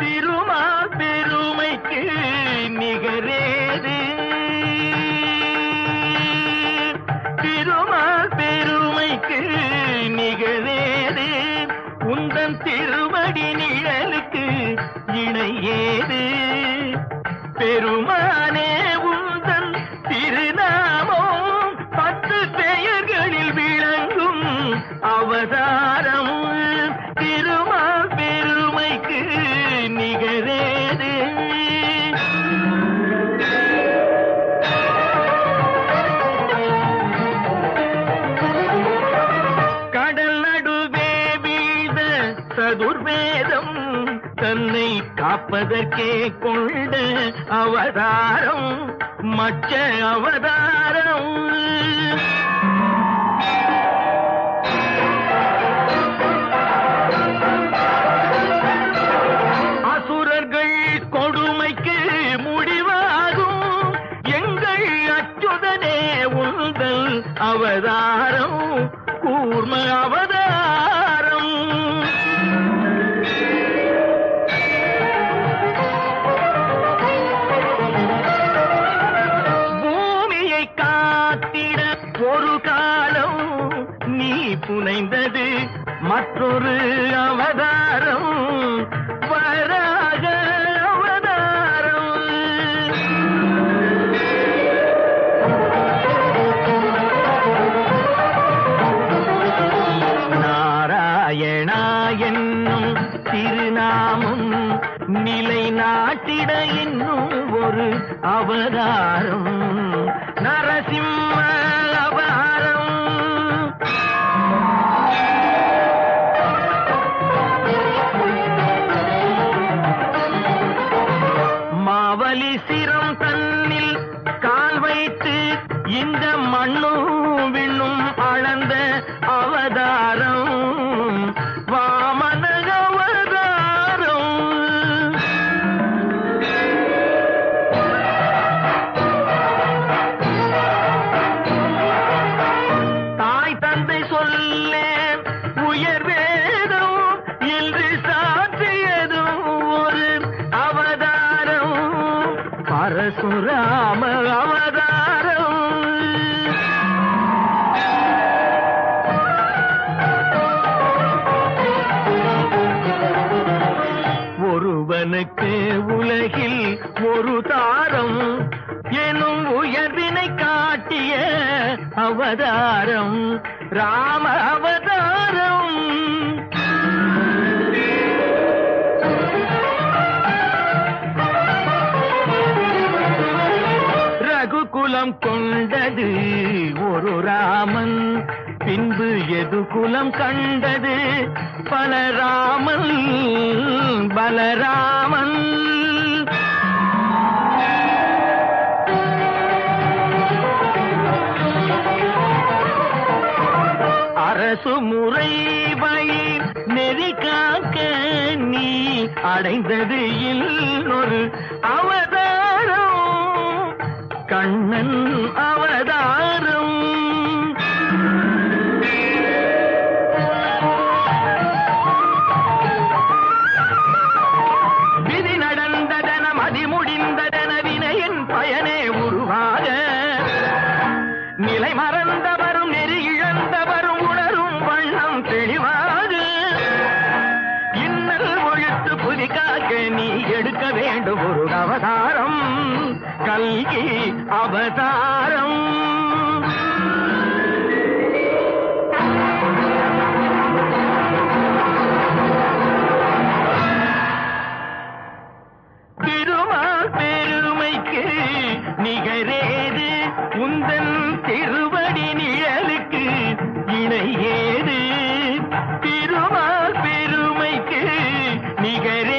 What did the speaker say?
திருமால் பெருமைக்கு நிகரேது. திருமால் பெருமைக்கு நிகரேது. உந்தன் திருவடி நிழலுக்கு இணையேது. பெருமானே உந்தன் திருநாமம் 10 பெயர்களில் விளங்கும் அவதாரம். திருமால் பெருமைக்கு நிகரேது. கடல் நடுவே வீழ்ந்த சதுர்வேதம் தன்னை காப்பதற்கே கொண்ட அவதாரம் மச்ச அவதாரம். அசுரர்கள் கொடுமைக்கு முடிவாகும் எங்கள் அச்சுதனே உந்தல் அவதாரம் கூர்ம அவதாரம். பூமியை காத்திட ஒரு காலம் நீ புனைந்தது மற்றொரு அவதாரம் வராக அவதாரம். நாராயணா என்னும் திருநாமம் நிலை நாட்டிட இன்னும் ஒரு அவதாரம் நரசிம்ம அவதாரம். மாவலி சிரம் தன்னில் கால் வைத்து இந்த மண்ணும் விண்ணும் அளந்த அவதாரம் வாமன அவதாரம். தாய் தந்தை சொல்ல உயர் வேதம் என்று சாற்றியதும் ஒரு அவதாரம் பரசுராம அவதாரம். ஒருவனுக்கு உலகில் ஒரு தாரம் எனும் உயர்வினை காட்டிய அவதாரம் ராம அவதாரம். ரகுகுலம் கொண்டது ஒரு ராமன் பின்பு எது குலம் கண்டது பலராமன் பலராமன். அரசு முறை வழி நெறி காக்க நீ அடைந்தது இன்னொரு அவதாரம் கண்ணன் அவதாரம். விதி நடந்ததன மதி முடிந்ததன வினையின் பயனே உருவாக நிலை மறந்தவரும் நெறி இழந்தவரும் உணரும் வண்ணம் தெளிவாக இன்னல் ஒழித்து புதி காக்க நீ எடுக்க வேண்டும் ஒரு அவதாரம் கல்கி அவதாரம். திருமால் பெருமைக்கு நிகரேது. உந்தன் திருவடி நிழலுக்கு இணையேது. திருமால் பெருமைக்கு நிகரே